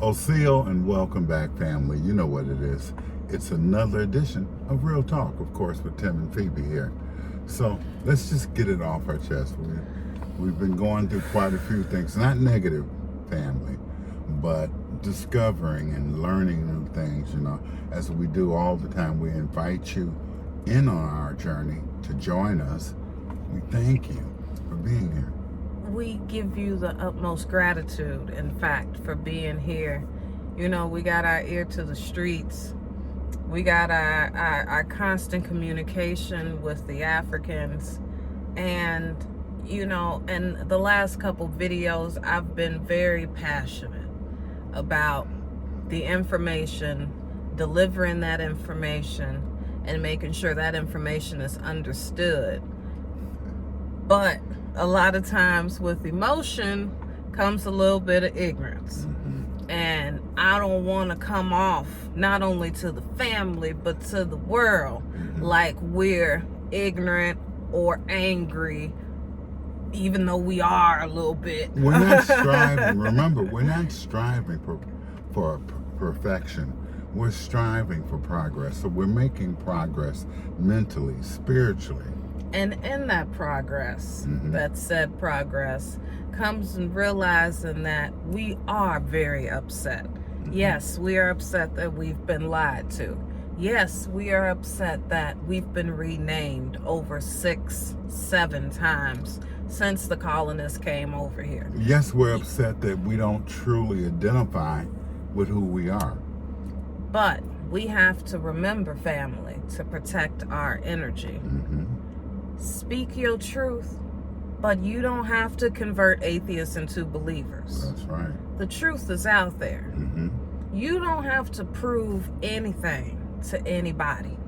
Oseo, and welcome back, family. You know what it is. It's another edition of Real Talk, of course, with Tim and Phoebe here. So let's just get it off our chest. We've been going through quite a few things, not negative, family, but discovering and learning new things, as we do all the time. We invite you in on our journey to join us. We thank you for being here. We give you the utmost gratitude, in fact, for being here. We got our ear to the streets. We got our constant communication with the Africans. And, in the last couple videos, I've been very passionate about the information, delivering that information, and making sure that information is understood. But a lot of times with emotion comes a little bit of ignorance. And I don't want to come off not only to the family but to the world like we're ignorant or angry, even though we are a little bit. We're not striving. Remember, we're not striving for perfection. We're striving for progress. So we're making progress mentally, spiritually. And in that progress, that said progress, comes in realizing that we are very upset. Yes, we are upset that we've been lied to. Yes, we are upset that we've been renamed over 6-7 times since the colonists came over here. Yes, we're upset that we don't truly identify with who we are. But we have to remember, family, to protect our energy. Speak your truth, but you don't have to convert atheists into believers. That's right. The truth is out there. You don't have to prove anything to anybody.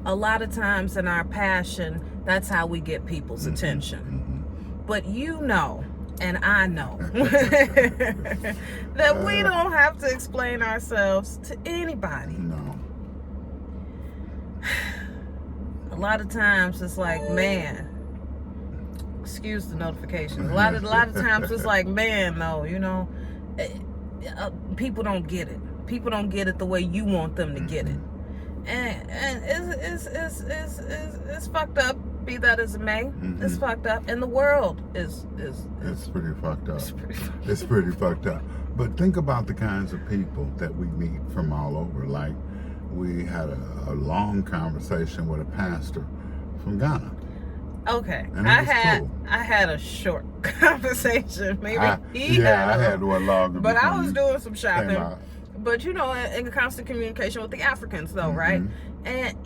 A lot of times in our passion, that's how we get people's attention. But and I know that we don't have to explain ourselves to anybody. No. A lot of times it's like, man, excuse the notification. A lot of times it's like, man, no, people don't get it. People don't get it the way you want them to get it, and it's fucked up. Be that as it may, it's fucked up, and the world is it's pretty fucked up. It's pretty fucked up. But think about the kinds of people that we meet from all over. Like, we had a long conversation with a pastor from Ghana. Okay, And I had a short conversation. Maybe I had one longer. But I was doing some shopping. out. But in constant communication with the Africans, though, right? And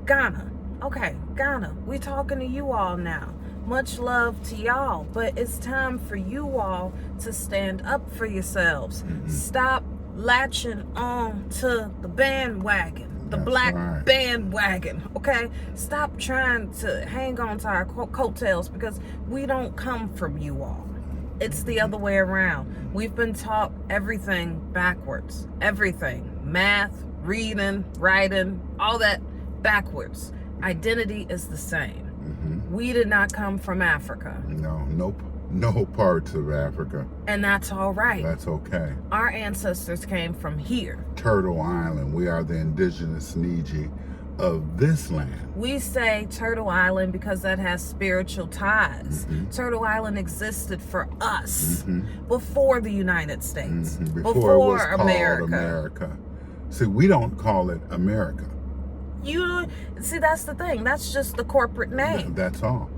Ghana. Okay, Ghana, we talking to you all now. Much love to y'all, but it's time for you all to stand up for yourselves. Stop latching on to the bandwagon, the black bandwagon, okay? Stop trying to hang on to our coattails, because we don't come from you all. It's the other way around. We've been taught everything backwards. Everything. Math, reading, writing, all that backwards. Identity is the same. We did not come from Africa. No parts of Africa. And that's all right. That's okay. Our ancestors came from here. Turtle Island. We are the indigenous NIIJI of this land. We say Turtle Island because that has spiritual ties. Turtle Island existed for us before the United States, before it was called America. See, we don't call it America. See, that's the thing. That's just the corporate name. That's all.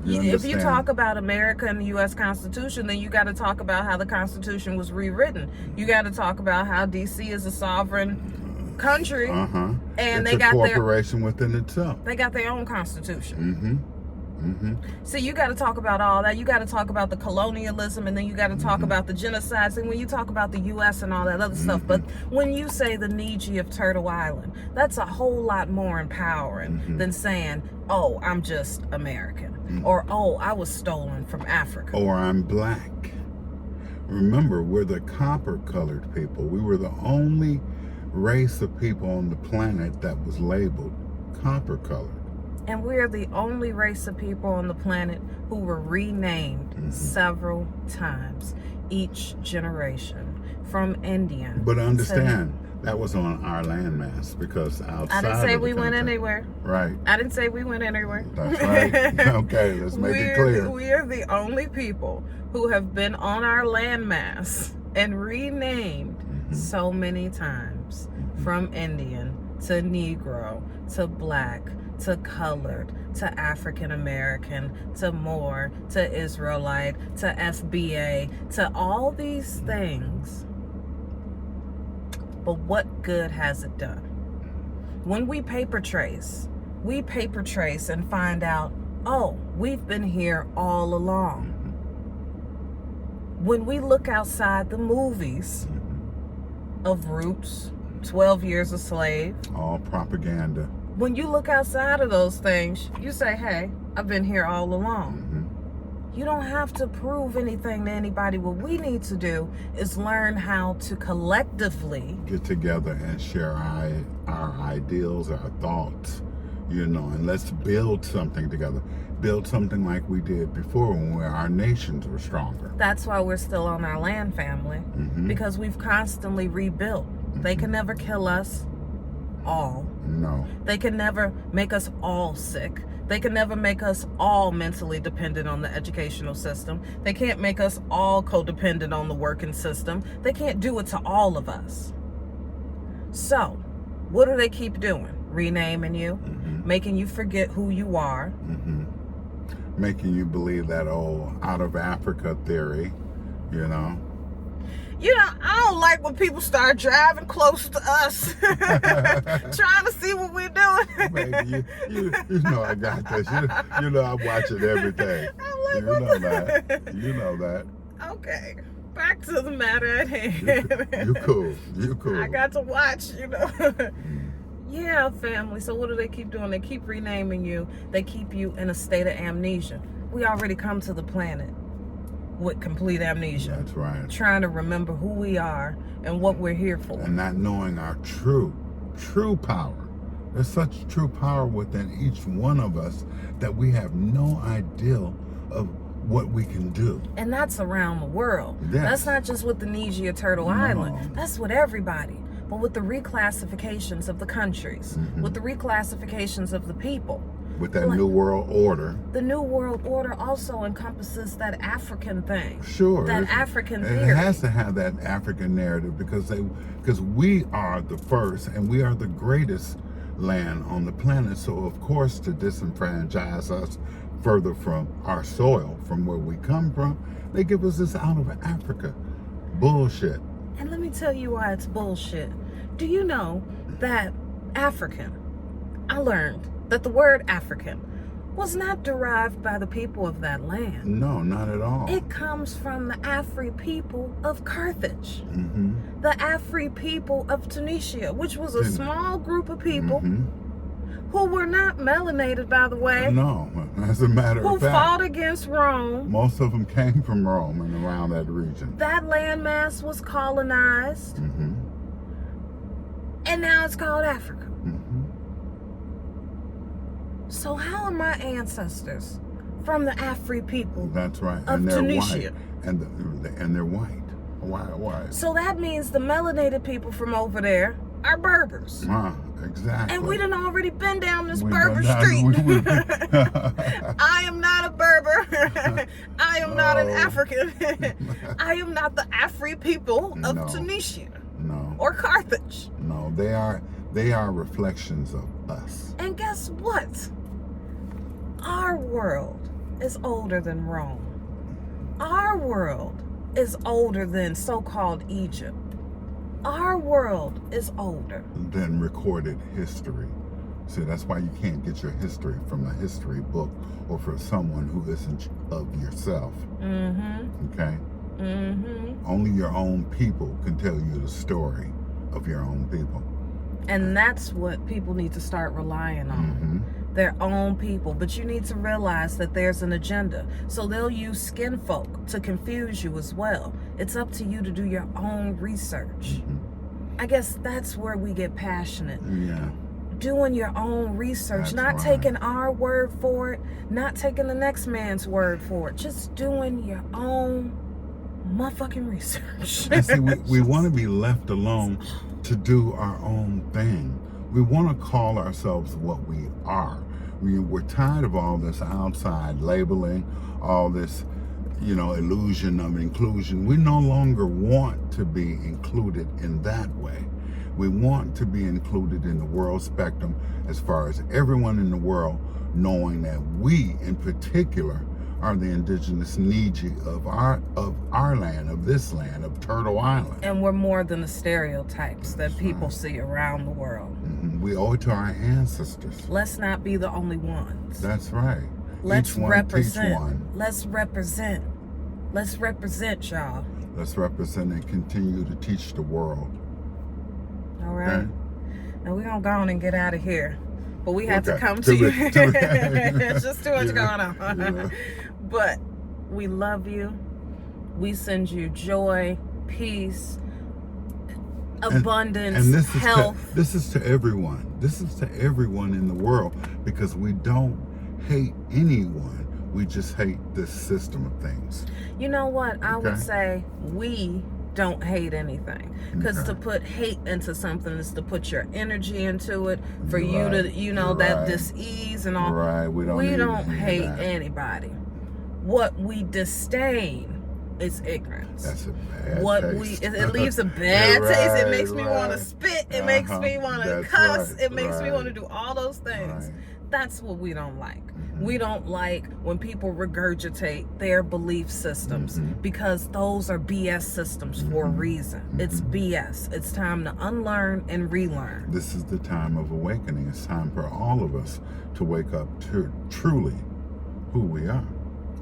If you talk about America and the U.S. Constitution, then you got to talk about how the Constitution was rewritten. You got to talk about how D.C. is a sovereign country, and it's they got a corporation within itself. They got their own constitution. So you got to talk about all that. You got to talk about the colonialism, and then you got to talk about the genocides. And when you talk about the U.S. and all that other stuff, but when you say the NIIJI of Turtle Island, that's a whole lot more empowering than saying, "Oh, I'm just American," or "Oh, I was stolen from Africa," or "I'm black." Remember, we're the copper-colored people. We were the only race of people on the planet that was labeled copper-colored. And we're the only race of people on the planet who were renamed several times each generation. from Indian. But understand, that was on our landmass, because outside I didn't say of the we went country- anywhere. Right. I didn't say we went anywhere. That's right. Okay, let's make it clear. We are the only people who have been on our landmass and renamed so many times, from Indian to Negro to Black to colored to African American to Moor to Israelite to FBA to all these things. But what good has it done? When we paper trace and find out, oh, we've been here all along. When we look outside the movies of Roots, 12 Years a Slave, All propaganda. when you look outside of those things, you say, hey, I've been here all along. You don't have to prove anything to anybody. What we need to do is learn how to collectively Get together and share our ideals, our thoughts, and let's build something together. Build something like we did before, when our nations were stronger. That's why we're still on our land, family, because we've constantly rebuilt. They can never kill us all. No. They can never make us all sick. They can never make us all mentally dependent on the educational system. They can't make us all codependent on the working system. They can't do it to all of us. So, what do they keep doing? Renaming you, making you forget who you are. Making you believe that old out of Africa theory, I don't like when people start driving close to us, trying to see what we're doing. Baby, you know I got this. You know I watch it every day. I'm like, You know that. You know that. Okay, back to the matter at hand. You cool. You cool. I got to watch, Yeah, family. So what do they keep doing? They keep renaming you. They keep you in a state of amnesia. We already come to the planet with complete amnesia. That's right. Trying to remember who we are and what we're here for. And not knowing our true power. There's such true power within each one of us that we have no idea of what we can do. And that's around the world. Yes. That's not just with the NIIJI or Turtle Island. That's with everybody. But with the reclassifications of the countries, with the reclassifications of the people. With that New World Order. The New World Order also encompasses that African thing. Sure. That African theory. It has to have that African narrative because we are the first and we are the greatest land on the planet. So of course, to disenfranchise us further from our soil, from where we come from, they give us this out of Africa bullshit. And let me tell you why it's bullshit. Do you know that African, I learned that the word African was not derived by the people of that land. No, not at all. It comes from the Afri people of Carthage, the Afri people of Tunisia, which was a small group of people who were not melanated, by the way. No, as a matter who of fact. fought against Rome. Most of them came from Rome and around that region. That landmass was colonized. And now it's called Africa. So how are my ancestors from the Afri people? That's right. Of and they're Tunisia. White. And they're white. Why? So that means the melanated people from over there are Berbers. Exactly. And we done already been down this We've Berber been down- street. I am not a Berber. I am not an African. I am not the Afri people of Tunisia. No. Or Carthage. No, they are reflections of us. And guess what? Our world is older than Rome. Our world is older than so-called Egypt. Our world is older Than recorded history. See, that's why you can't get your history from a history book or from someone who isn't of yourself. Okay? Only your own people can tell you the story of your own people. And that's what people need to start relying on. Their own people. But you need to realize that there's an agenda. So they'll use skin folk to confuse you as well. It's up to you to do your own research. I guess that's where we get passionate. Yeah. Doing your own research, That's not right. taking our word for it, not taking the next man's word for it, just doing your own motherfucking research. And see, we want to be left alone to do our own thing. We want to call ourselves what we are. We're tired of all this outside labeling, all this, illusion of inclusion. We no longer want to be included in that way. We want to be included in the world spectrum as far as everyone in the world knowing that we, in particular, are the indigenous NIIJI of our land, of this land, of Turtle Island. And we're more than the stereotypes that people see around the world. Mm-hmm. We owe it to our ancestors. Let's not be the only ones. That's right. Let's Each one represent. teach one. Let's represent. Let's represent, y'all. Let's represent and continue to teach the world. All right. Okay? Now we're going to go on and get out of here. But we had to Okay. come to you. Too late. It's just too much Yeah. going on. Yeah. But we love you. We send you joy, peace, abundance, and this health. This is to everyone. This is to everyone in the world, because we don't hate anyone. We just hate this system of things. You know what? I would Okay. say we don't hate anything. Because Okay. to put hate into something is to put your energy into it, for you Right. to, that Right. dis-ease and all. Right. We don't need any of hate that. anybody. What we disdain is ignorance. That's a bad What taste. it leaves a bad Yeah, taste. It right, makes me want to right. spit. It makes me want to That's cuss. right, It makes me right. want to do all those things. Right. That's what we don't like. Mhm. We don't like when people regurgitate their belief systems, Mhm. because those are BS systems for a Mhm. reason. It's Mhm. BS. It's time to unlearn and relearn. This is the time of awakening. It's time for all of us to wake up to truly who we are.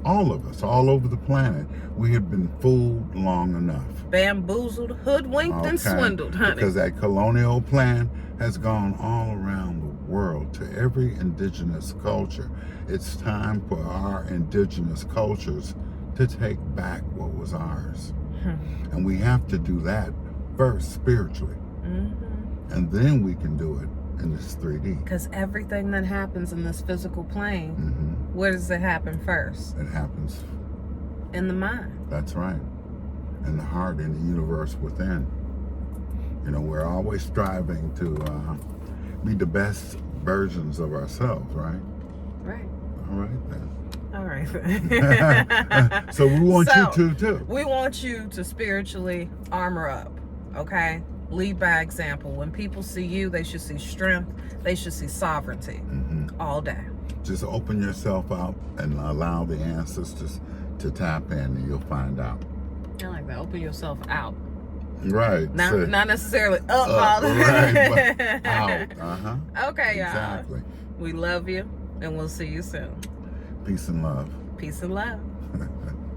All of us, all over the planet. We have been fooled long enough. Bamboozled, hoodwinked, and Okay? swindled, honey. Because that colonial plan has gone all around the world to every indigenous culture. It's time for our indigenous cultures to take back what was ours. And we have to do that first spiritually. Mm-hmm. And then we can do it in this 3D. Because everything that happens in this physical plane, Mm-hmm. where does it happen first? It happens. In the mind. That's right. In the heart, in the universe within. We're always striving to be the best versions of ourselves, right? Right. All right then. All right. So we want So, you to too. We want you to spiritually armor up, okay? Lead by example. When people see you, they should see strength. They should see sovereignty all day. Just open yourself up and allow the ancestors to tap in, and you'll find out. I like that. Open yourself out. Right. Not necessarily up all the right, but out. Uh-huh. Okay, y'all. Exactly. We love you, and we'll see you soon. Peace and love. Peace and love.